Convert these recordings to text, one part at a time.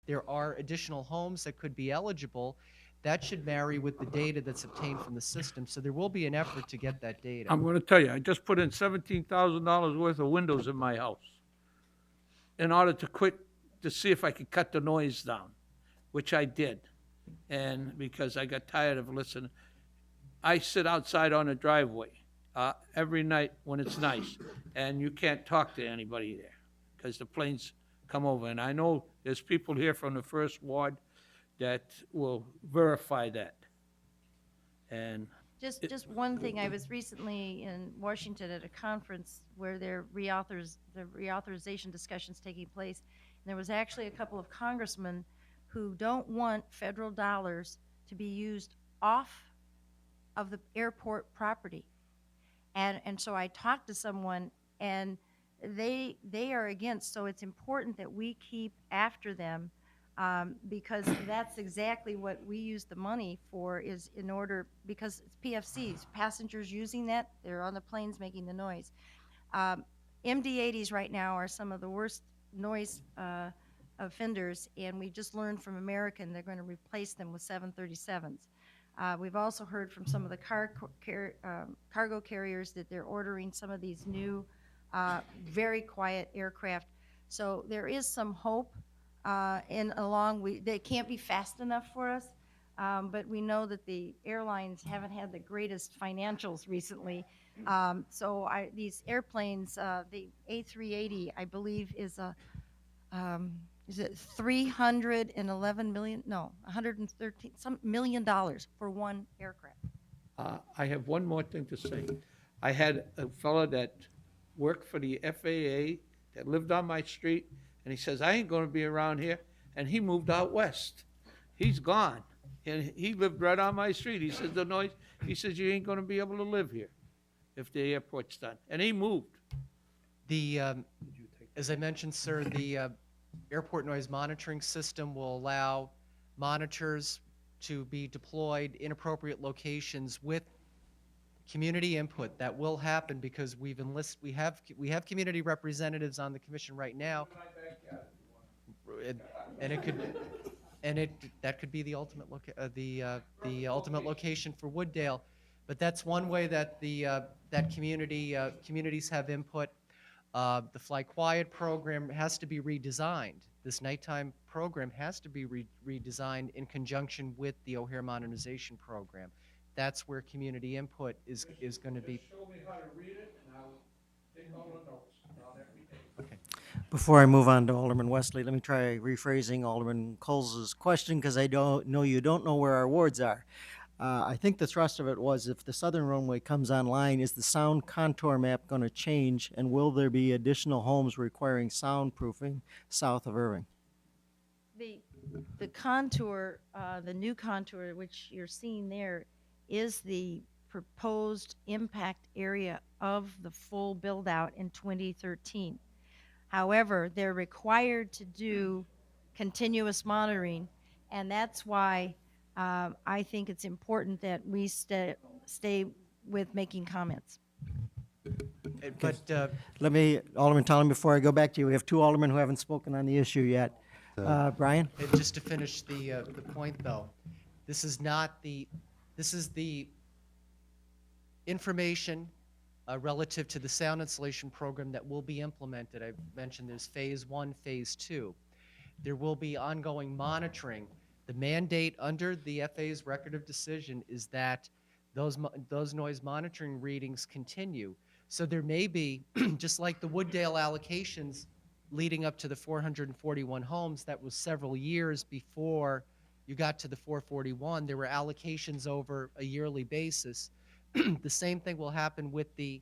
there are additional homes that could be eligible, that should marry with the data that's obtained from the system. So there will be an effort to get that data. I'm gonna tell you, I just put in $17,000 worth of windows in my house in order to see if I could cut the noise down, which I did. And because I got tired of listening, I sit outside on the driveway every night when it's nice, and you can't talk to anybody there because the planes come over. And I know there's people here from the first ward that will verify that. And Just one thing, I was recently in Washington at a conference where the reauthorization discussions taking place, and there was actually a couple of congressmen who don't want federal dollars to be used off of the airport property. And so I talked to someone, and they are against, so it's important that we keep after them, because that's exactly what we use the money for, is in order, because it's PFCs, passengers using that, they're on the planes making the noise. MD-80s right now are some of the worst noise offenders, and we just learned from American they're going to replace them with 737s. We've also heard from some of the cargo carriers that they're ordering some of these new, very quiet aircraft. So there is some hope. They can't be fast enough for us, but we know that the airlines haven't had the greatest financials recently. These airplanes, the A380, I believe, is it 311 million? No, 113 some million dollars for one aircraft. I have one more thing to say. I had a fellow that worked for the FAA that lived on my street, and he says, I ain't gonna be around here, and he moved out west. He's gone, and he lived right on my street. He says, the noise, he says, you ain't gonna be able to live here if the airport's done, and he moved. As I mentioned, sir, the airport noise monitoring system will allow monitors to be deployed in appropriate locations with community input. That will happen because we have community representatives on the commission right now. That could be the ultimate ultimate location for Wooddale. But that's one way that communities have input. The Fly Quiet program has to be redesigned. This nighttime program has to be redesigned in conjunction with the O'Hare Modernization Program. That's where community input is going to be. Show me how to read it, and I'll take all the notes down every day. Okay. Before I move on to Alderman Wesley, let me try rephrasing Alderman Coles' question, because I don't know you don't know where our wards are. I think the thrust of it was, if the southern runway comes online, is the sound contour map going to change, and will there be additional homes requiring soundproofing south of Irving? The contour, the new contour, which you're seeing there, is the proposed impact area of the full build-out in 2013. However, they're required to do continuous monitoring, and that's why I think it's important that we stay with making comments. But Let me, Alderman Tully, before I go back to you, we have two aldermen who haven't spoken on the issue yet. Brian? And just to finish the point, though, this is the information relative to the sound insulation program that will be implemented. I've mentioned there's phase 1, phase 2. There will be ongoing monitoring. The mandate under the FAA's record of decision is that those noise monitoring readings continue. So there may be, just like the Wooddale allocations leading up to the 441 homes, that was several years before you got to the 441. There were allocations over a yearly basis. The same thing will happen with the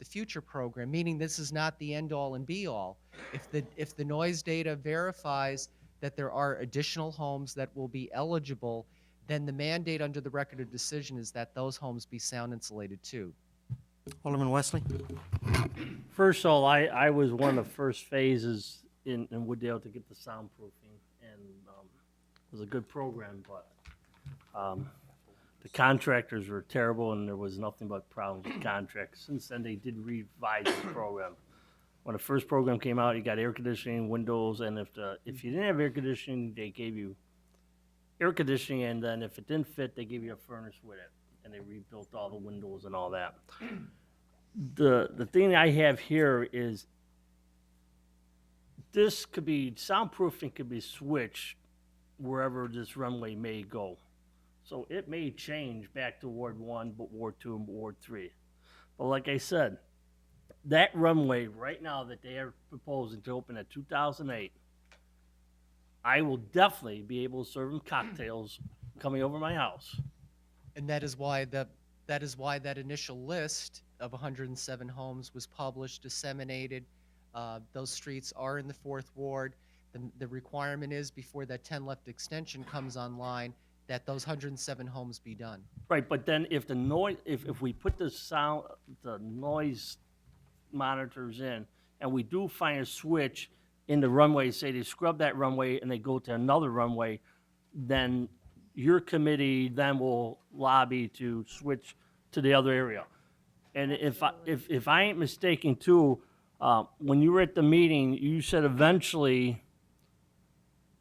future program, meaning this is not the end all and be all. If the noise data verifies that there are additional homes that will be eligible, then the mandate under the record of decision is that those homes be sound insulated too. Alderman Wesley? First of all, I was one of the first phases in Wooddale to get the soundproofing, and it was a good program, but the contractors were terrible, and there was nothing but problems with contracts. Since then, they did revise the program. When the first program came out, you got air conditioning, windows, and if you didn't have air conditioning, they gave you air conditioning, and then if it didn't fit, they gave you a furnace with it, and they rebuilt all the windows and all that. The thing I have here is this could be, soundproofing could be switched wherever this runway may go. So it may change back to Ward 1, but Ward 2 and Ward 3. But like I said, that runway right now that they are proposing to open at 2008, I will definitely be able to serve them cocktails coming over my house. And that is why that initial list of 107 homes was published, disseminated. Those streets are in the 4th Ward. The requirement is before that 10 left extension comes online that those 107 homes be done. Right, but then if the noise, if we put the noise monitors in, and we do find a switch in the runway, say they scrub that runway and they go to another runway, then your committee then will lobby to switch to the other area. And if I ain't mistaken too, when you were at the meeting, you said eventually,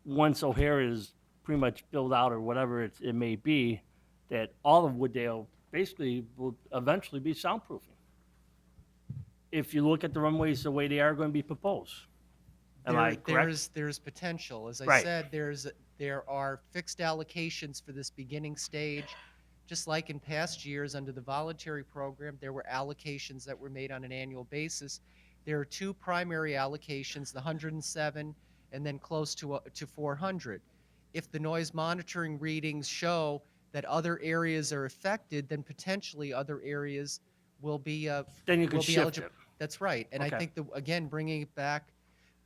once O'Hare is pretty much built out or whatever it may be, that all of Wooddale basically will eventually be soundproofing. If you look at the runways the way they are going to be proposed. Am I correct? There's potential. As I Right. said, there are fixed allocations for this beginning stage. Just like in past years under the voluntary program, there were allocations that were made on an annual basis. There are 2 primary allocations, the 107 and then close to 400. If the noise monitoring readings show that other areas are affected, then potentially other areas will be Then you can will be shift eligible. it. That's right. And I Okay. think again, bringing it back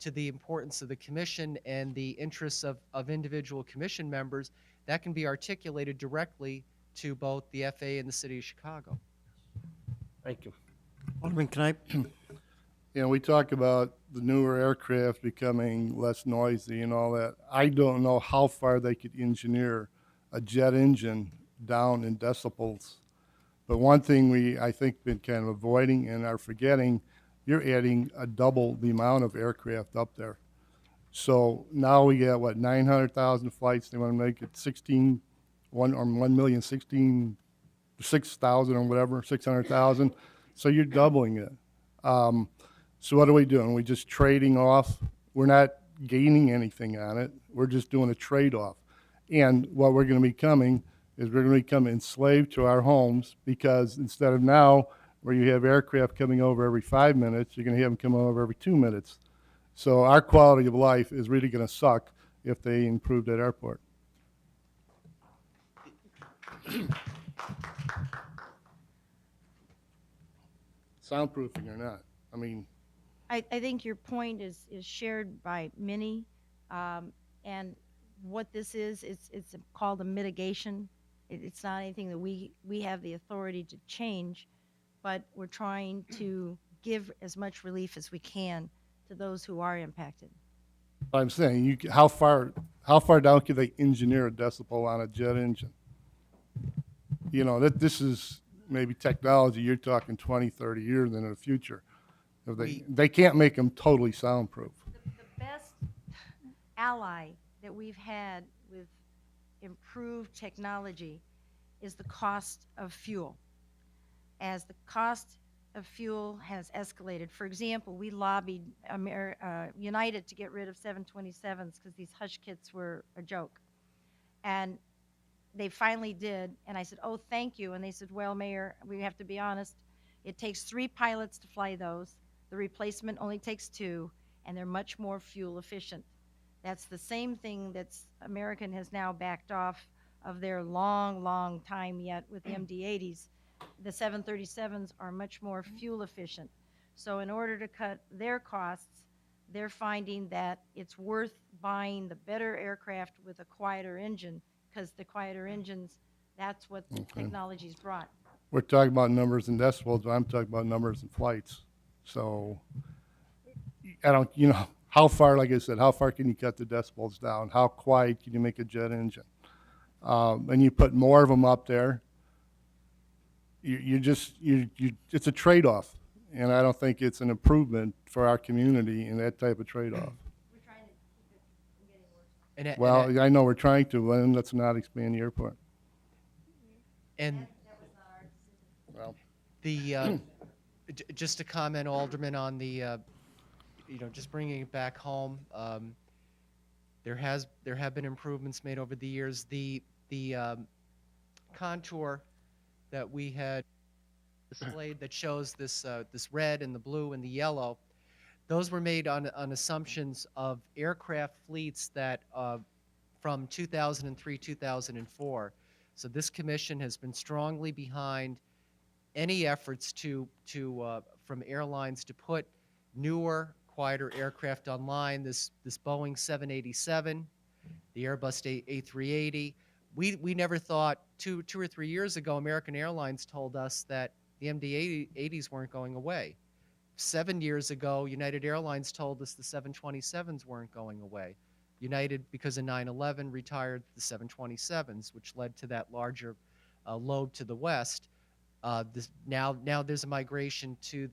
to the importance of the commission and the interests of individual commission members, that can be articulated directly to both the FAA and the city of Chicago. Thank you. Alderman, can I, You know, we talk about the newer aircraft becoming less noisy and all that. I don't know how far they could engineer a jet engine down in decibels. But one thing I think, been kind of avoiding and are forgetting, you're adding a double the amount of aircraft up there. So now we got, what, 900,000 flights? They want to make it 6,000 or whatever, 600,000. So you're doubling it. So what are we doing? We're just trading off. We're not gaining anything on it. We're just doing a trade-off. And what we're going to become enslaved to our homes, because instead of now where you have aircraft coming over every 5 minutes, you're going to have them come over every 2 minutes. So our quality of life is really going to suck if they improve that airport. Soundproofing or not, I mean, I think your point is shared by many, and what this is, it's called a mitigation. It's not anything that we have the authority to change, but we're trying to give as much relief as we can to those who are impacted. I'm saying, how far down can they engineer a decibel on a jet engine? You know, this is maybe technology, you're talking 20, 30 years into the future. If they can't make them totally soundproof. The best ally that we've had with improved technology is the cost of fuel. As the cost of fuel has escalated, for example, we lobbied United to get rid of 727s because these hush kits were a joke. And they finally did, and I said, oh, thank you. And they said, well, Mayor, we have to be honest. It takes 3 pilots to fly those. The replacement only takes 2, and they're much more fuel efficient. That's the same thing that's American has now backed off of their long time yet with the MD-80s. The 737s are much more fuel efficient. So in order to cut their costs, they're finding that it's worth buying the better aircraft with a quieter engine, because the quieter engines, that's what technology's brought. We're talking about numbers in decibels, but I'm talking about numbers in flights. So, how far, like I said, how far can you cut the decibels down? How quiet can you make a jet engine? And you put more of them up there, it's a trade-off. And I don't think it's an improvement for our community in that type of trade-off. And, Well, I know we're trying to, but then let's not expand the airport. and Well, the, just to comment, Alderman, on the, just bringing it back home, there have been improvements made over the years. The contour that we had displayed that shows this red and the blue and the yellow, those were made on assumptions of aircraft fleets that from 2003, 2004. So this commission has been strongly behind any efforts from airlines to put newer, quieter aircraft online. This Boeing 787, the Airbus A380. We never thought 2 or 3 years ago, American Airlines told us that the MD-80s weren't going away. 7 years ago, United Airlines told us the 727s weren't going away. United, because of 9/11, retired the 727s, which led to that larger load to the west. Now there's a migration to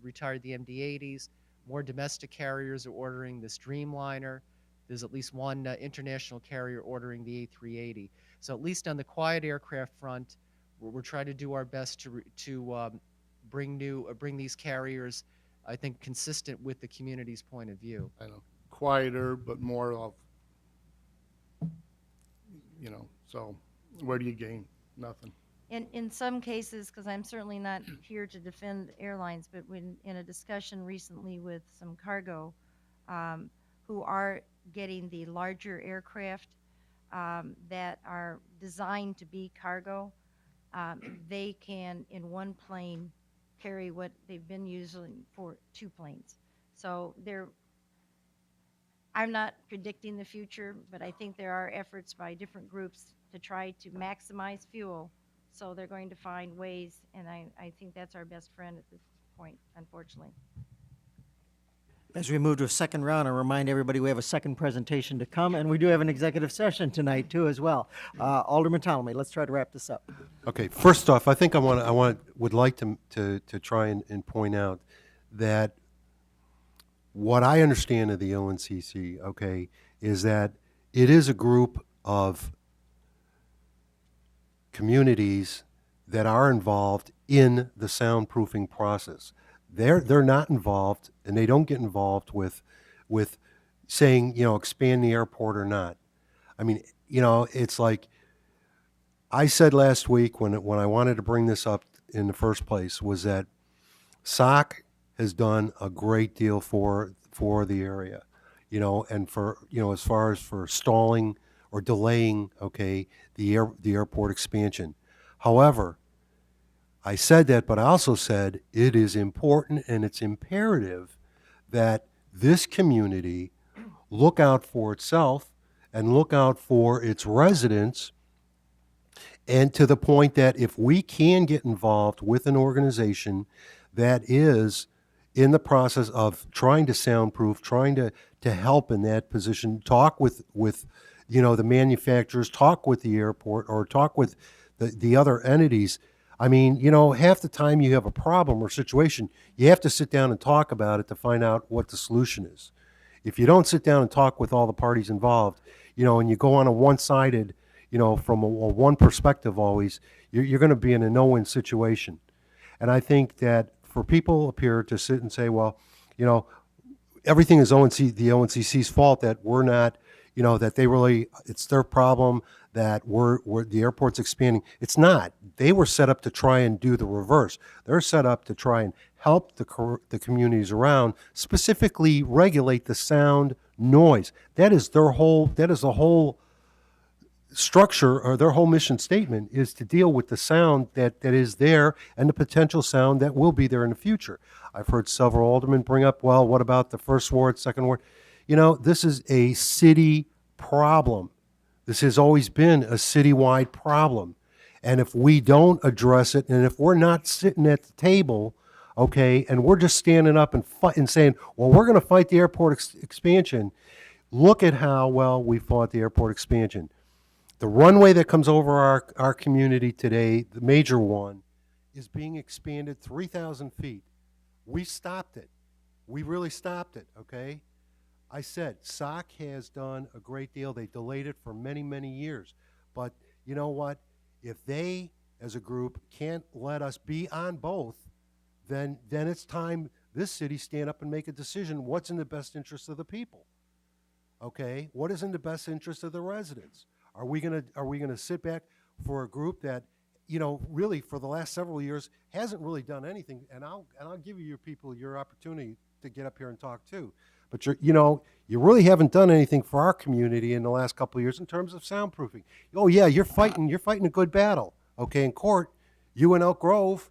retire the MD-80s. More domestic carriers are ordering this Dreamliner. There's at least one international carrier ordering the A380. So at least on the quiet aircraft front, we're trying to do our best to bring these carriers, I think, consistent with the community's point of view. I know, quieter, but more of, so where do you gain? Nothing. In some cases, because I'm certainly not here to defend airlines, but when in a discussion recently with some cargo who are getting the larger aircraft that are designed to be cargo, they can, in one plane, carry what they've been using for 2 planes. So I'm not predicting the future, but I think there are efforts by different groups to try to maximize fuel. So they're going to find ways, and I think that's our best friend at this point, unfortunately. As we move to a second round, I remind everybody we have a second presentation to come, and we do have an executive session tonight too as well. Alderman Ptolemy, let's try to wrap this up. Okay, first off, I think would like to try and point out that what I understand of the ONCC, okay, is that it is a group of communities that are involved in the soundproofing process. They're not involved, and they don't get involved with saying, expand the airport or not. I mean, it's like I said last week when I wanted to bring this up in the first place, was that SOC has done a great deal for the area, and for, as far as for stalling or delaying, okay, the airport expansion. However, I said that, but I also said it is important and it's imperative that this community look out for itself and look out for its residents, and to the point that if we can get involved with an organization that is in the process of trying to soundproof, trying to help in that position, talk with the manufacturers, talk with the airport, or talk with the other entities. I mean, half the time you have a problem or situation, you have to sit down and talk about it to find out what the solution is. If you don't sit down and talk with all the parties involved, and you go on a one-sided, from a one perspective always, you're going to be in a no-win situation. And I think that for people up here to sit and say, well, everything is the ONCC's fault, that we're not, that it's their problem, that the airport's expanding. It's not. They were set up to try and do the reverse. They're set up to try and help the communities around, specifically regulate the sound noise. That is the whole structure, or their whole mission statement is to deal with the sound that is there and the potential sound that will be there in the future. I've heard several aldermen bring up, well, what about the first ward, second ward? This is a city problem. This has always been a citywide problem. And if we don't address it, and if we're not sitting at the table, okay, and we're just standing up and saying, well, we're going to fight the airport expansion, look at how well we fought the airport expansion. The runway that comes over our community today, the major one, is being expanded 3,000 feet. We stopped it. We really stopped it, okay? I said, SOC has done a great deal. They delayed it for many, many years. But you know what? If they, as a group, can't let us be on both, then it's time this city stand up and make a decision. What's in the best interest of the people? Okay? What is in the best interest of the residents? Are we gonna sit back for a group that, you know, really for the last several years hasn't really done anything? And I'll give you people your opportunity to get up here and talk too. But you really haven't done anything for our community in the last couple of years in terms of soundproofing. Oh yeah, you're fighting a good battle, okay, in court, you in Elk Grove,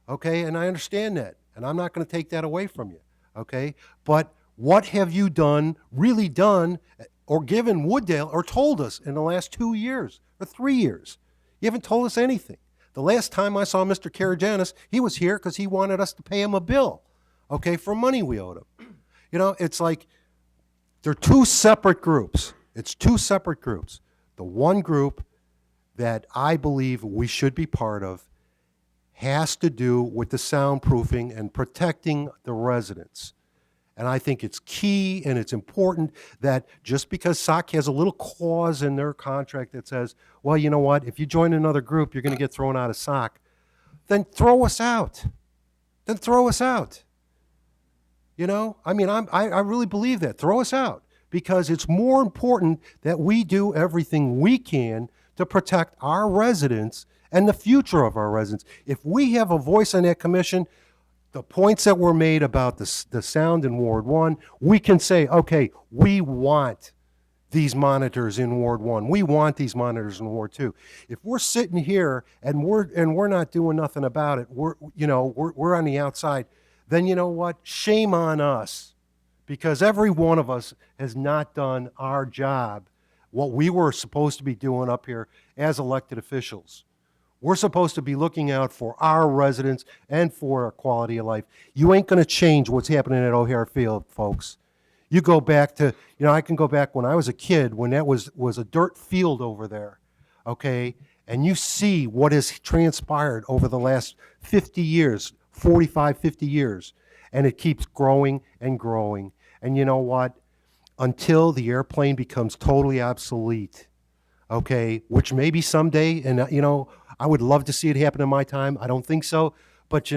okay, and I understand that, and I'm not going to take that away from you, okay. But what have you really done, or given Wooddale, or told us in the last 2 years or 3 years? You haven't told us anything. The last time I saw Mr. Karajanis, he was here because he wanted us to pay him a bill, okay, for money we owed him. You know, it's like they're two separate groups. It's two separate groups. The one group that I believe we should be part of has to do with the soundproofing and protecting the residents. And I think it's key and it's important that just because SOC has a little clause in their contract that says, well, you know what, if you join another group, you're going to get thrown out of SOC, then throw us out. Then throw us out. You know, I mean, I really believe that. Throw us out, because it's more important that we do everything we can to protect our residents and the future of our residents. If we have a voice on that commission, the points that were made about the sound in Ward 1, we can say, okay, we want these monitors in Ward 1. We want these monitors in Ward 2. If we're sitting here and we're not doing nothing about it, we're on the outside, then you know what? Shame on us, because every one of us has not done our job, what we were supposed to be doing up here as elected officials. We're supposed to be looking out for our residents and for our quality of life. You ain't going to change what's happening at O'Hare Field, folks. You go back to, I can go back when I was a kid, when that was a dirt field over there, okay? And you see what has transpired over the last 50 years, 45, 50 years, and it keeps growing and growing. And you know what? Until the airplane becomes totally obsolete, okay, which maybe someday, and I would love to see it happen in my time. I don't think so, but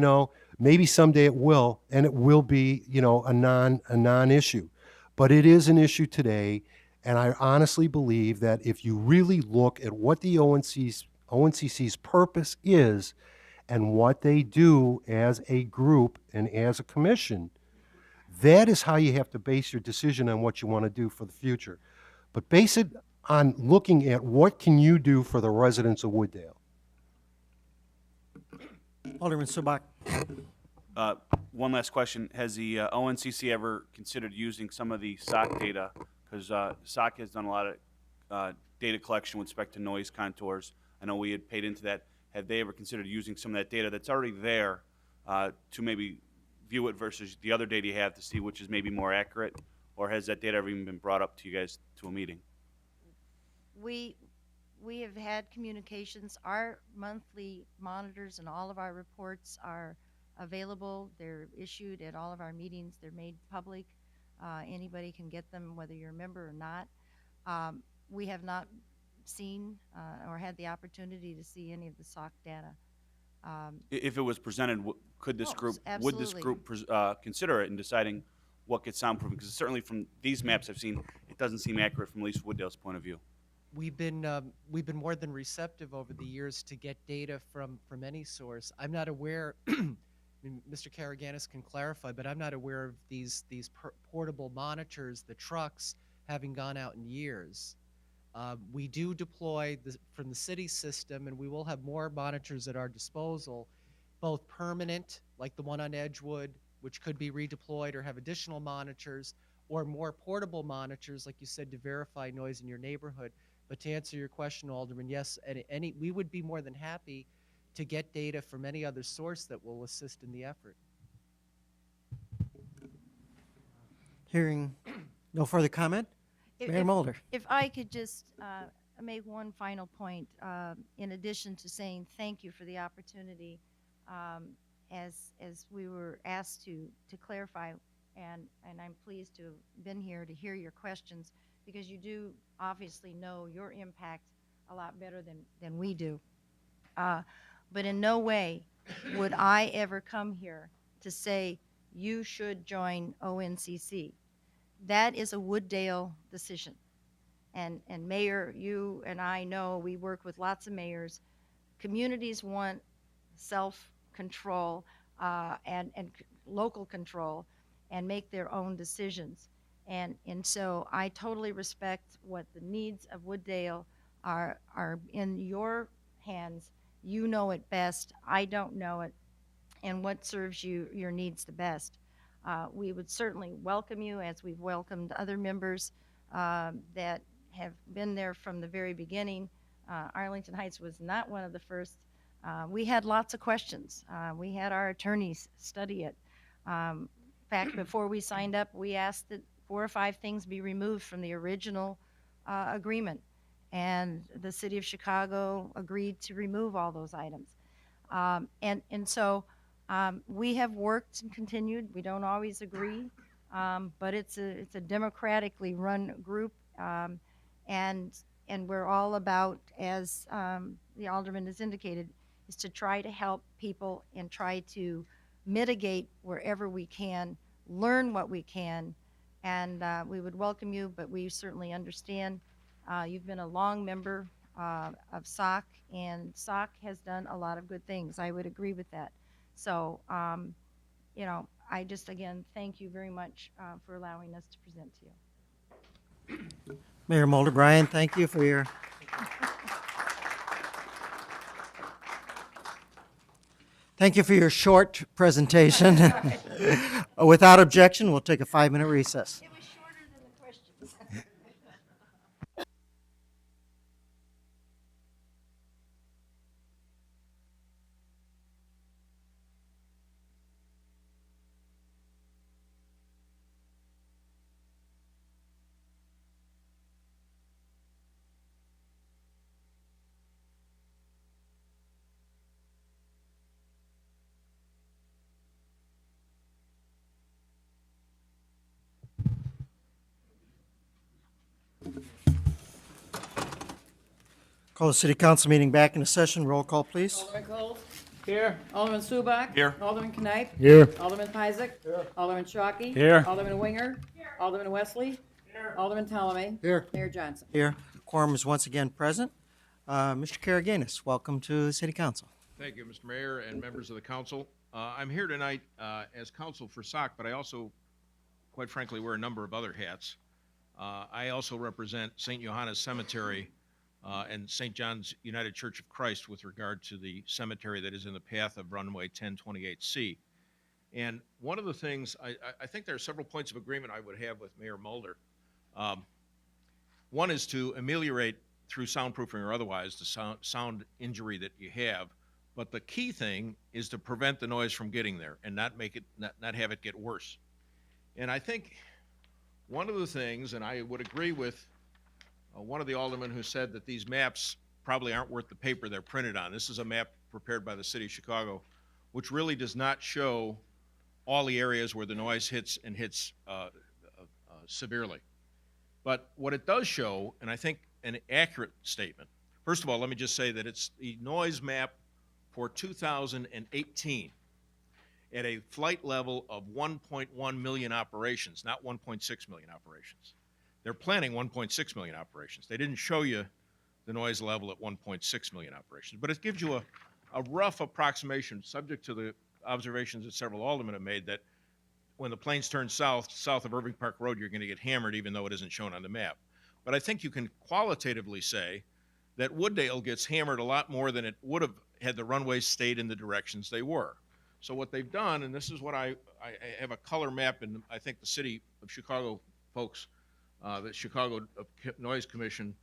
maybe someday it will, and it will be, a non-issue. But it is an issue today, and I honestly believe that if you really look at what the ONCC's purpose is and what they do as a group and as a commission, that is how you have to base your decision on what you want to do for the future. But base it on looking at what can you do for the residents of Wooddale. Alderman Subak. One last question. Has the ONCC ever considered using some of the SOC data? Because SOC has done a lot of data collection with respect to noise contours. I know we had paid into that. Have they ever considered using some of that data that's already there to maybe view it versus the other data you have to see which is maybe more accurate? Or has that data ever even been brought up to you guys to a meeting? We have had communications. Our monthly monitors and all of our reports are available. They're issued at all of our meetings. They're made public. Anybody can get them, whether you're a member or not. We have not seen or had the opportunity to see any of the SOC data. If it was presented, could this Oh, group, would this absolutely. group consider it in deciding what gets soundproofing? Because certainly from these maps I've seen, it doesn't seem accurate from at least Wooddale's point of view. We've been more than receptive over the years to get data from any source. I'm not aware. I mean, Mr. Karaganis can clarify, but I'm not aware of these portable monitors, the trucks, having gone out in years. We do deploy from the city system, and we will have more monitors at our disposal, both permanent, like the one on Edgewood, which could be redeployed or have additional monitors, or more portable monitors, like you said, to verify noise in your neighborhood. But to answer your question, Alderman, yes, we would be more than happy to get data from any other source that will assist in the effort. Hearing no further comment, Mayor Mulder. If I could just make one final point, in addition to saying thank you for the opportunity as we were asked to clarify, and I'm pleased to have been here to hear your questions, because you do obviously know your impact a lot better than we do. But in no way would I ever come here to say you should join ONCC. That is a Wooddale decision. And Mayor, you and I know, we work with lots of mayors. Communities want self-control and local control and make their own decisions. And so I totally respect what the needs of Wooddale are in your hands. You know it best. I don't know it. And what serves your needs the best. We would certainly welcome you, as we've welcomed other members that have been there from the very beginning. Arlington Heights was not one of the first. We had lots of questions. We had our attorneys study it. In fact, before we signed up, we asked that 4 or 5 things be removed from the original agreement. And the city of Chicago agreed to remove all those items. And so we have worked and continued. We don't always agree, but it's a democratically run group. And we're all about, as the alderman has indicated, is to try to help people and try to mitigate wherever we can, learn what we can, and we would welcome you, but we certainly understand you've been a long member of SOC, and SOC has done a lot of good things. I would agree with that. So, you know, I just, again, thank you very much for allowing us to present to you. Mayor Mulder, Brian, thank you for your. Thank you for your short presentation. Without objection, we'll take a 5-minute recess. It was shorter than the questions. Call the city council meeting back into session. Roll call, please. Alderman Cole? Here. Alderman Subak? Here. Alderman Knipe? Here. Alderman Peisig? Here. Alderman Shockey? Here. Alderman Winger? Here. Alderman Wesley? Here. Alderman Talame? Here. Mayor Johnson? Here, quorum is once again present. Mr. Karaganis, welcome to the city council. Thank you, Mr. Mayor and members of the council. I'm here tonight as counsel for SOC, but I also, quite frankly, wear a number of other hats. I also represent St. Johannes Cemetery and St. John's United Church of Christ with regard to the cemetery that is in the path of runway 1028C. And one of the things, I think there are several points of agreement I would have with Mayor Mulder. One is to ameliorate through soundproofing or otherwise the sound injury that you have. But the key thing is to prevent the noise from getting there and not have it get worse. And I think one of the things, and I would agree with one of the aldermen who said that these maps probably aren't worth the paper they're printed on. This is a map prepared by the city of Chicago, which really does not show all the areas where the noise hits and hits severely. But what it does show, and I think an accurate statement, first of all, let me just say that it's the noise map for 2018 at a flight level of 1.1 million operations, not 1.6 million operations. They're planning 1.6 million operations. They didn't show you the noise level at 1.6 million operations, but it gives you a rough approximation, subject to the observations that several aldermen have made, that when the planes turn south of Irving Park Road, you're going to get hammered even though it isn't shown on the map. But I think you can qualitatively say that Wooddale gets hammered a lot more than it would have had the runways stayed in the directions they were. So what they've done, and this is what I have a color map, and I think the city of Chicago folks, the Chicago Noise Commission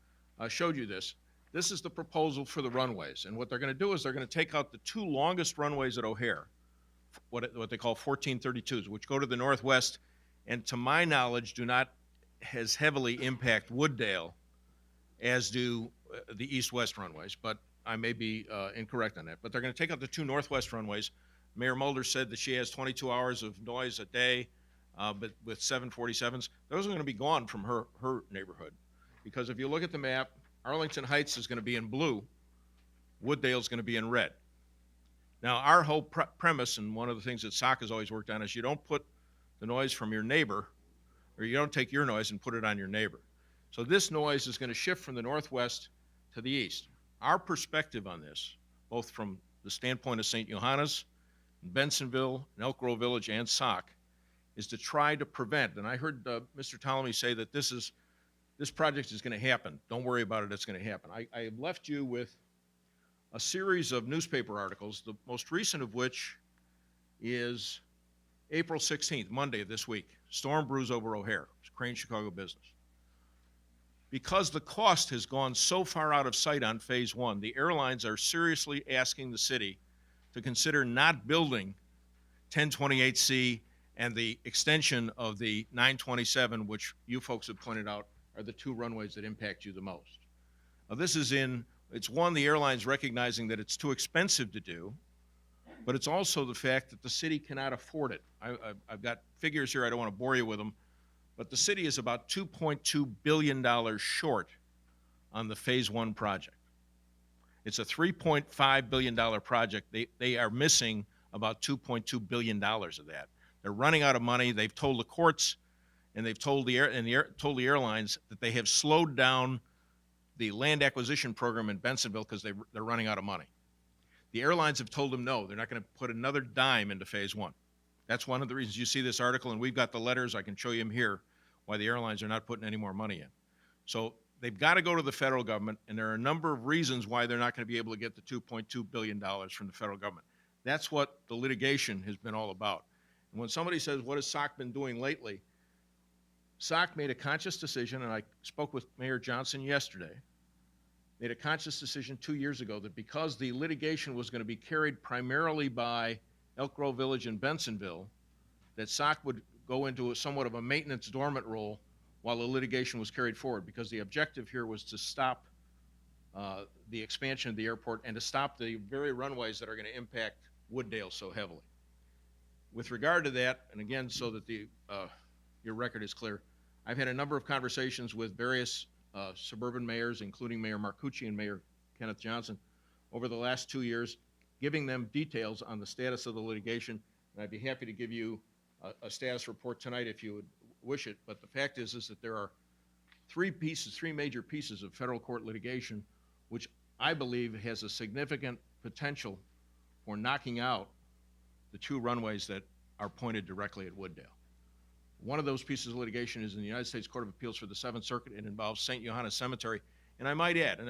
showed you this. This is the proposal for the runways. And what they're going to do is they're going to take out the 2 longest runways at O'Hare, what they call 1432s, which go to the northwest, and to my knowledge do not as heavily impact Wooddale as do the east-west runways. But I may be incorrect on that, but they're going to take out the two northwest runways. Mayor Mulder said that she has 22 hours of noise a day, but with 747s, those are going to be gone from her neighborhood. Because if you look at the map, Arlington Heights is going to be in blue, Wooddale's going to be in red. Now, our whole premise, and one of the things that SOC has always worked on, is you don't put the noise from your neighbor, or you don't take your noise and put it on your neighbor. So this noise is going to shift from the northwest to the east. Our perspective on this, both from the standpoint of St. Johannes, Bensonville, and Elk Grove Village, and SOC, is to try to prevent, and I heard Mr. Ptolemy say that this project is going to happen. Don't worry about it, it's going to happen. I have left you with a series of newspaper articles, the most recent of which is April 16th, Monday of this week. Storm brews over O'Hare, Crane Chicago Business. Because the cost has gone so far out of sight on phase one, the airlines are seriously asking the city to consider not building 1028C and the extension of the 927, which you folks have pointed out are the two runways that impact you the most. Now, it's one, the airlines recognizing that it's too expensive to do, but it's also the fact that the city cannot afford it. I've got figures here, I don't want to bore you with them, but the city is about $2.2 billion short on the phase one project. It's a $3.5 billion project. They are missing about $2.2 billion of that. They're running out of money. They've told the courts and they've told the airlines that they have slowed down the land acquisition program in Bensonville because they're running out of money. The airlines have told them no, they're not going to put another dime into phase one. That's one of the reasons you see this article, and we've got the letters, I can show you them here, why the airlines are not putting any more money in. So they've got to go to the federal government, and there are a number of reasons why they're not going to be able to get the $2.2 billion from the federal government. That's what the litigation has been all about. And when somebody says, what has SOC been doing lately? SOC made a conscious decision, and I spoke with Mayor Johnson yesterday, made a conscious decision 2 years ago that because the litigation was going to be carried primarily by Elk Grove Village and Bensonville, that SOC would go into somewhat of a maintenance dormant role while the litigation was carried forward, because the objective here was to stop the expansion of the airport and to stop the very runways that are going to impact Wooddale so heavily. With regard to that, and again, so that your record is clear, I've had a number of conversations with various suburban mayors, including Mayor Marcucci and Mayor Kenneth Johnson, over the last 2 years, giving them details on the status of the litigation. And I'd be happy to give you a status report tonight if you would wish it. But the fact is that there are three major pieces of federal court litigation, which I believe has a significant potential for knocking out the two runways that are pointed directly at Wooddale. One of those pieces of litigation is in the United States Court of Appeals for the Seventh Circuit. It involves St. Johannes Cemetery. And I might add, and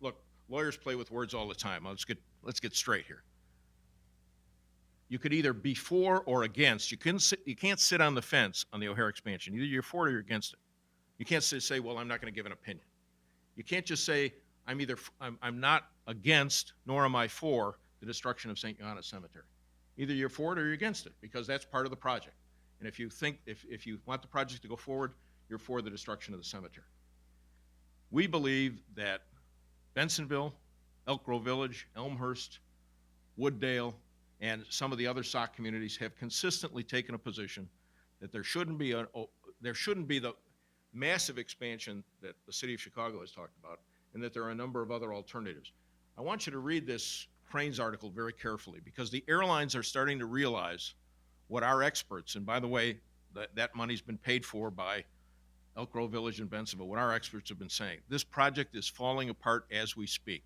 look, lawyers play with words all the time. Let's get straight here. You could either be for or against. You can't sit on the fence on the O'Hare expansion. Either you're for it or you're against it. You can't say, well, I'm not going to give an opinion. You can't just say, I'm not against, nor am I for the destruction of St. Johannes Cemetery. Either you're for it or you're against it, because that's part of the project. And if you think, if you want the project to go forward, you're for the destruction of the cemetery. We believe that Bensonville, Elk Grove Village, Elmhurst, Wooddale, and some of the other SOC communities have consistently taken a position that there shouldn't be the massive expansion that the city of Chicago has talked about, and that there are a number of other alternatives. I want you to read this Cranes article very carefully, because the airlines are starting to realize what our experts, and by the way, that money's been paid for by Elk Grove Village and Bensonville, what our experts have been saying. This project is falling apart as we speak.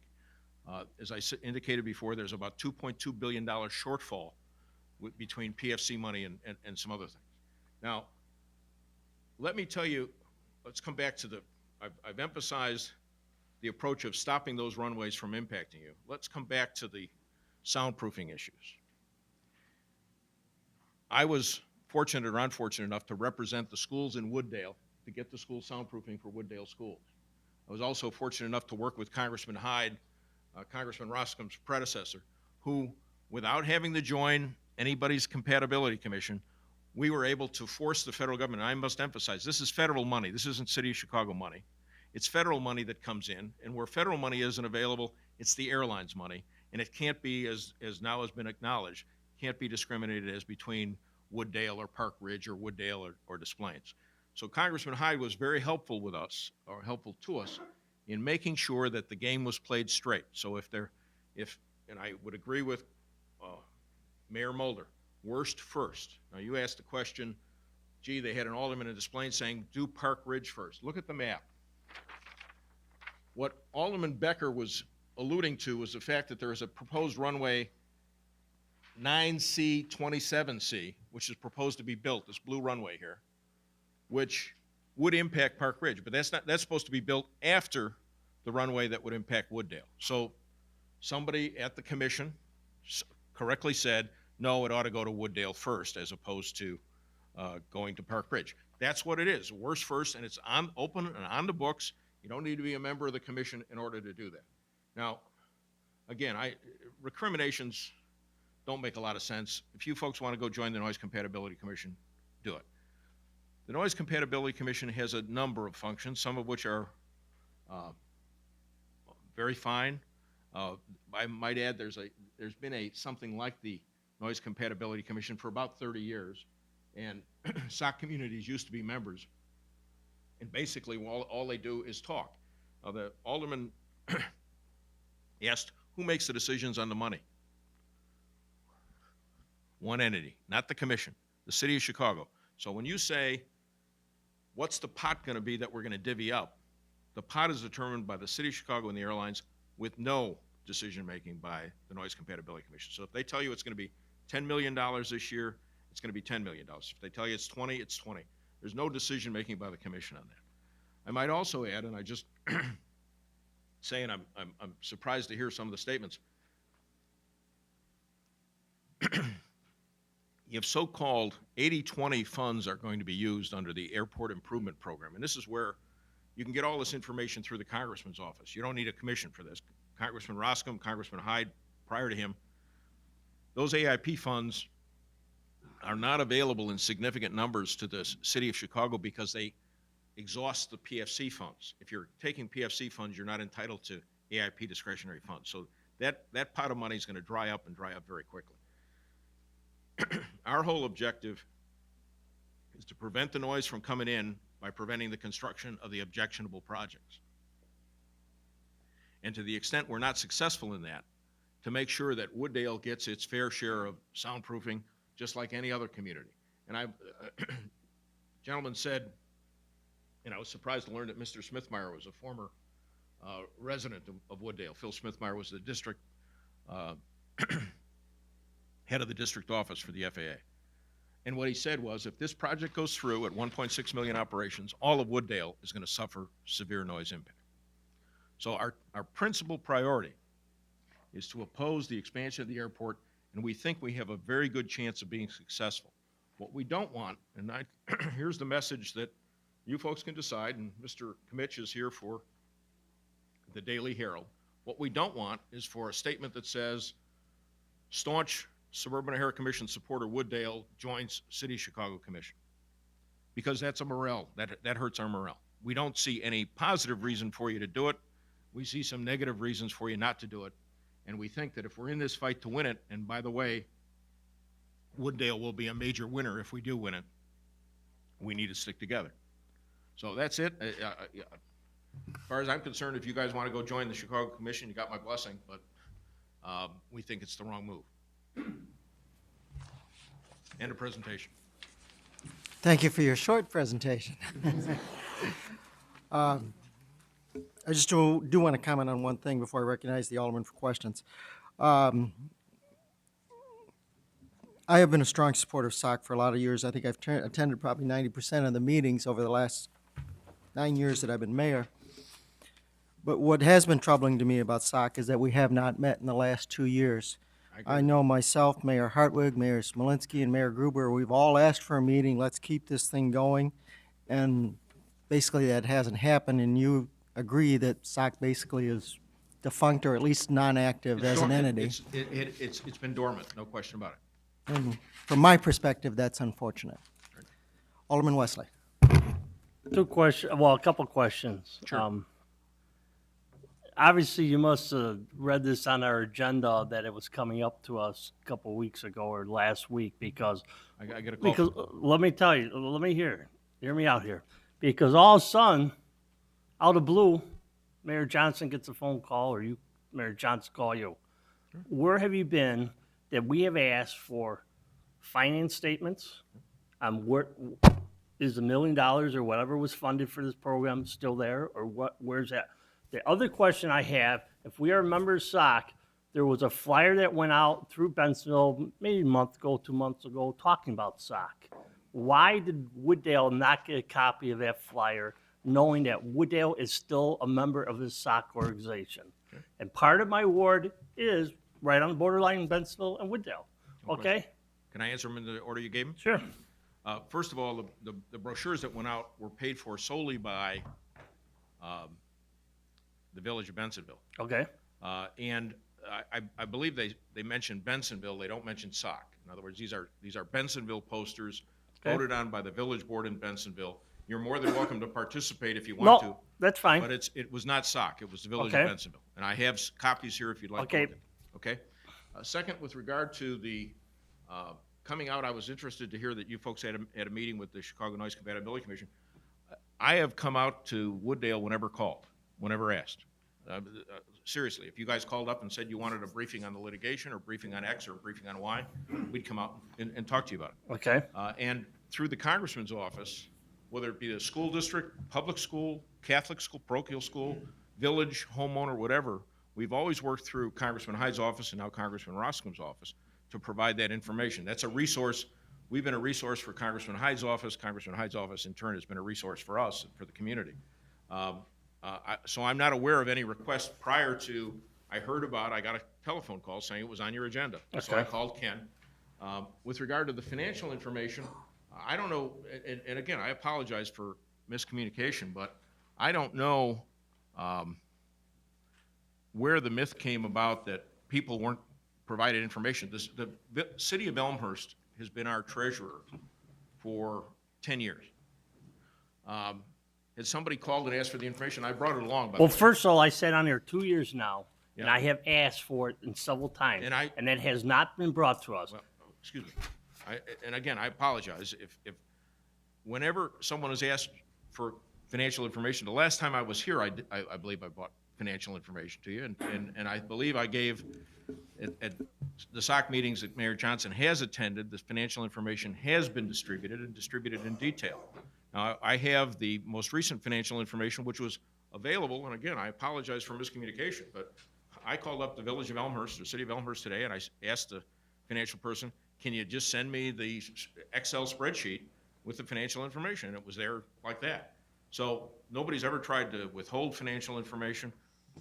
As I indicated before, there's about $2.2 billion shortfall between PFC money and some other things. Now, let me tell you, let's come back to I've emphasized the approach of stopping those runways from impacting you. Let's come back to the soundproofing issues. I was fortunate or unfortunate enough to represent the schools in Wooddale to get the school soundproofing for Wooddale schools. I was also fortunate enough to work with Congressman Hyde, Congressman Roskam's predecessor, who, without having to join anybody's compatibility commission, we were able to force the federal government, and I must emphasize, this is federal money, this isn't City of Chicago money. It's federal money that comes in, and where federal money isn't available, it's the airline's money, and it can't be, as now has been acknowledged, can't be discriminated as between Wooddale or Park Ridge or Wooddale or Des Plaines. So Congressman Hyde was very helpful with us, or helpful to us, in making sure that the game was played straight. So and I would agree with Mayor Mulder, worst first. Now, you asked the question, gee, they had an alderman in Des Plaines saying, do Park Ridge first. Look at the map. What Alderman Becker was alluding to was the fact that there is a proposed runway 9C, 27C, which is proposed to be built, this blue runway here, which would impact Park Ridge, but that's supposed to be built after the runway that would impact Wooddale. So somebody at the commission correctly said, no, it ought to go to Wooddale first as opposed to going to Park Ridge. That's what it is, worst first, and it's open and on the books. You don't need to be a member of the commission in order to do that. Now, again, recriminations don't make a lot of sense. If you folks want to go join the Noise Compatibility Commission, do it. The Noise Compatibility Commission has a number of functions, some of which are very fine. I might add there's been something like the Noise Compatibility Commission for about 30 years, and SOC communities used to be members, and basically all they do is talk. The alderman asked, who makes the decisions on the money? One entity, not the commission, the city of Chicago. So when you say, what's the pot going to be that we're going to divvy up? The pot is determined by the city of Chicago and the airlines with no decision-making by the Noise Compatibility Commission. So if they tell you it's going to be $10 million this year, it's going to be $10 million. If they tell you it's 20, it's 20. There's no decision-making by the commission on that. I might also add, and I just saying I'm surprised to hear some of the statements. You have so-called 80-20 funds are going to be used under the Airport Improvement Program. And this is where you can get all this information through the Congressman's office. You don't need a commission for this. Congressman Roscom, Congressman Hyde, prior to him, those AIP funds are not available in significant numbers to the city of Chicago because they exhaust the PFC funds. If you're taking PFC funds, you're not entitled to AIP discretionary funds. So that pot of money is going to dry up very quickly. Our whole objective is to prevent the noise from coming in by preventing the construction of the objectionable projects. And to the extent we're not successful in that, to make sure that Wooddale gets its fair share of soundproofing just like any other community. And gentleman said, and I was surprised to learn that Mr. Smithmeyer was a former resident of Wooddale. Phil Smithmeyer was the district head of the district office for the FAA. And what he said was, if this project goes through at 1.6 million operations, all of Wooddale is going to suffer severe noise impact. So our principal priority is to oppose the expansion of the airport, and we think we have a very good chance of being successful. What we don't want, and here's the message that you folks can decide, and Mr. Comich is here for the Daily Herald. What we don't want is for a statement that says, staunch Suburban O'Hara Commission supporter Wooddale joins City of Chicago Commission. Because that's a morale, that hurts our morale. We don't see any positive reason for you to do it. We see some negative reasons for you not to do it. And we think that if we're in this fight to win it, and by the way, Wooddale will be a major winner if we do win it, we need to stick together. So that's it. As far as I'm concerned, if you guys want to go join the Chicago Commission, you got my blessing, but we think it's the wrong move. End of presentation. Thank you for your short presentation. I just do want to comment on one thing before I recognize the Alderman for questions. I have been a strong supporter of SOC for a lot of years. I think I've attended probably 90% of the meetings over the last 9 years that I've been mayor. But what has been troubling to me about SOC is that we have not met in the last 2 years. I know myself, Mayor Hartwig, Mayor Smolinski, and Mayor Gruber, we've all asked for a meeting, let's keep this thing going. And basically that hasn't happened, and you agree that SOC basically is defunct or at least non-active as an entity. It's been dormant, no question about it. And from my perspective, that's unfortunate. Alderman Wesley. A couple questions. Sure. Obviously, you must have read this on our agenda that it was coming up to us a couple weeks ago or last week because I get a call. let me tell you, hear me out here. Because all of a sudden, out of blue, Mayor Johnson gets a phone call or Mayor Johnson call you. Where have you been that we have asked for finance statements on where is $1 million or whatever was funded for this program still there or where's that? The other question I have, if we are members of SOC, there was a flyer that went out through Bensenville maybe a month ago, 2 months ago, talking about SOC. Why did Wooddale not get a copy of that flyer, knowing that Wooddale is still a member of this SOC organization? And part of my ward is right on the borderline, Bensenville and Wooddale. Okay? Can I answer them in the order you gave them? Sure. First of all, the brochures that went out were paid for solely by the village of Bensonville. Okay. And I believe they mentioned Bensonville, they don't mention SOC. In other words, these are Bensonville posters Okay. voted on by the village board in Bensonville. You're more than welcome to participate if you want to. No, that's fine. But it was not SOC, it was the village Okay. of Bensonville. And I have copies here if you'd like to Okay. look at them. Okay? Second, with regard to the coming out, I was interested to hear that you folks had a meeting with the Chicago Noise Compatibility Commission. I have come out to Wooddale whenever called, whenever asked. Seriously, if you guys called up and said you wanted a briefing on the litigation or briefing on X or briefing on Y, we'd come out and talk to you about it. Okay. And through the congressman's office, whether it be the school district, public school, Catholic school, parochial school, village, homeowner, whatever, we've always worked through Congressman Hyde's office and now Congressman Roscom's office to provide that information. That's a resource. We've been a resource for Congressman Hyde's office. Congressman Hyde's office, in turn, has been a resource for us and for the community. So I'm not aware of any request prior to, I got a telephone call saying it was on your agenda. So I Okay. called Ken. With regard to the financial information, I don't know, and again, I apologize for miscommunication, but I don't know where the myth came about that people weren't provided information. The city of Elmhurst has been our treasurer for 10 years. Had somebody called and asked for the information? I brought it along, by the Well, way. first of all, I sat on here 2 years now, and Yeah. I have asked for it in several times, And that has not been brought to us. Well, excuse me. And again, I apologize if whenever someone is asked for financial information, the last time I was here, I believe I brought financial information to you, and I believe I gave, at the SOC meetings that Mayor Johnson has attended, this financial information has been distributed and distributed in detail. Now, I have the most recent financial information, which was available, and again, I apologize for miscommunication, but I called up the village of Elmhurst, the city of Elmhurst today, and I asked the financial person, can you just send me the Excel spreadsheet with the financial information? And it was there like that. So nobody's ever tried to withhold financial information.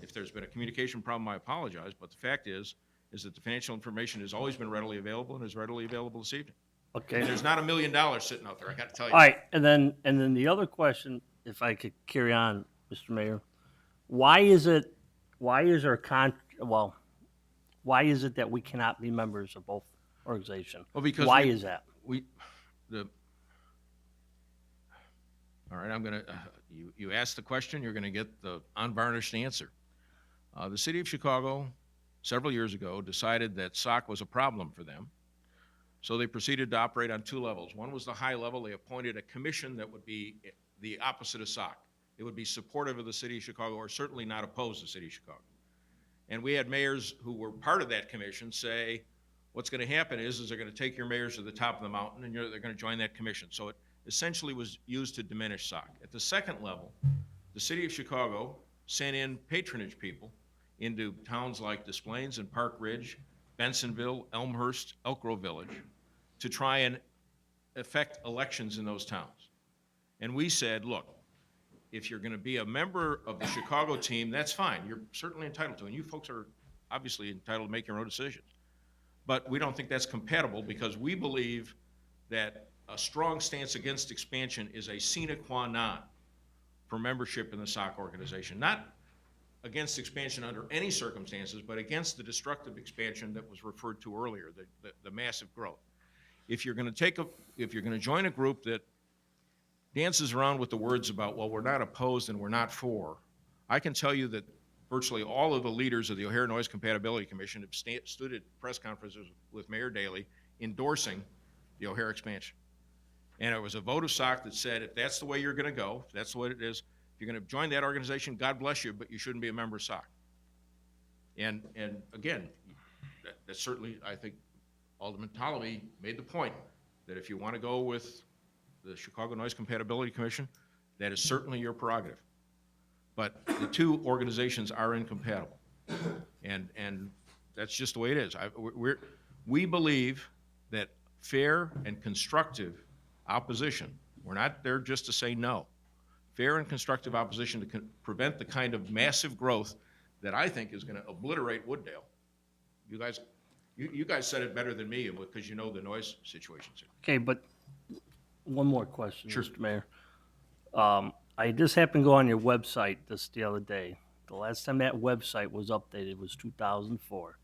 If there's been a communication problem, I apologize, but the fact is that the financial information has always been readily available and is readily available this evening. Okay. And there's not $1 million sitting out there, I gotta tell you. All right, and then the other question, if I could carry on, Mr. Mayor, why is it that we cannot be members of both organizations? Well, because why is that? All right, I'm gonna, you asked the question, you're gonna get the unvarnished answer. The city of Chicago, several years ago, decided that SOC was a problem for them. So they proceeded to operate on two levels. One was the high level. They appointed a commission that would be the opposite of SOC. It would be supportive of the city of Chicago or certainly not oppose the city of Chicago. And we had mayors who were part of that commission say, what's going to happen is they're going to take your mayors to the top of the mountain and they're going to join that commission. So it essentially was used to diminish SOC. At the second level, the city of Chicago sent in patronage people into towns like Des Plaines and Park Ridge, Bensonville, Elmhurst, Elk Grove Village, to try and affect elections in those towns. And we said, look, if you're going to be a member of the Chicago team, that's fine. You're certainly entitled to, and you folks are obviously entitled to make your own decisions. But we don't think that's compatible because we believe that a strong stance against expansion is a sine qua non for membership in the SOC organization. Not against expansion under any circumstances, but against the destructive expansion that was referred to earlier, the massive growth. If you're going to join a group that dances around with the words about, well, we're not opposed and we're not for. I can tell you that virtually all of the leaders of the O'Hare Noise Compatibility Commission have stood at press conferences with Mayor Daley endorsing the O'Hare expansion. And it was a vote of SOC that said, if that's the way you're going to go, if that's what it is, if you're going to join that organization, God bless you, but you shouldn't be a member of SOC. And again, that's certainly, I think, Alderman Ptolemy made the point that if you want to go with the Chicago Noise Compatibility Commission, that is certainly your prerogative. But the two organizations are incompatible. And that's just the way it is. We believe that fair and constructive opposition, we're not there just to say no, fair and constructive opposition to prevent the kind of massive growth that I think is going to obliterate Wooddale. You guys said it better than me because you know the noise situations here. Okay, but one more question, Sure. Mr. Mayor. I just happened to go on your website the other day. The last time that website was updated was 2004.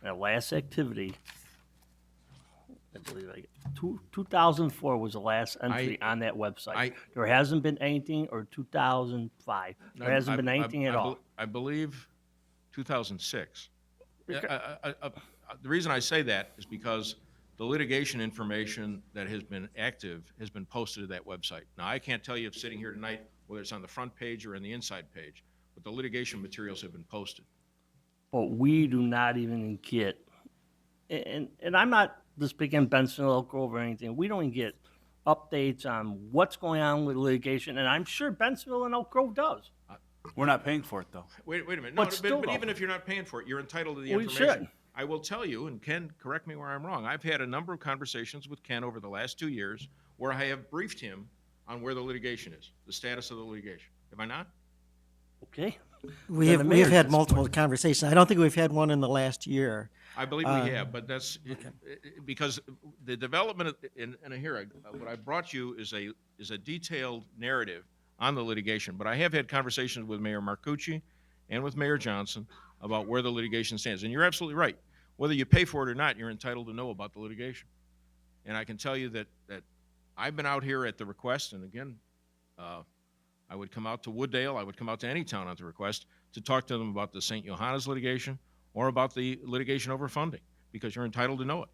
And the last activity, I believe, 2004 was the last entry on that website. There hasn't been anything, or 2005. There hasn't been anything at all. I believe 2006. The reason I say that is because the litigation information that has been active has been posted to that website. Now, I can't tell you if sitting here tonight whether it's on the front page or in the inside page, but the litigation materials have been posted. But we do not even get, and I'm not just picking Benson, Elk Grove or anything, we don't even get updates on what's going on with litigation, and I'm sure Bensonville and Elk Grove does. We're not paying for it, though. Wait a minute. But No, still, but though. even if you're not paying for it, you're entitled to the We information. should. I will tell you, and Ken, correct me where I'm wrong, I've had a number of conversations with Ken over the last 2 years where I have briefed him on where the litigation is, the status of the litigation. Have I not? Okay? We Then have, the we have mayor had gets multiple conversations. I don't think we've had one in the last year. I believe we have, but that's because the development and here, what I brought you is a detailed narrative on the litigation. But I have had conversations with Mayor Marcucci and with Mayor Johnson about where the litigation stands. And you're absolutely right. Whether you pay for it or not, you're entitled to know about the litigation. And I can tell you that I've been out here at the request, and again, I would come out to Wooddale, I would come out to any town at the request to talk to them about the St. Johannes litigation or about the litigation over funding, because you're entitled to know it.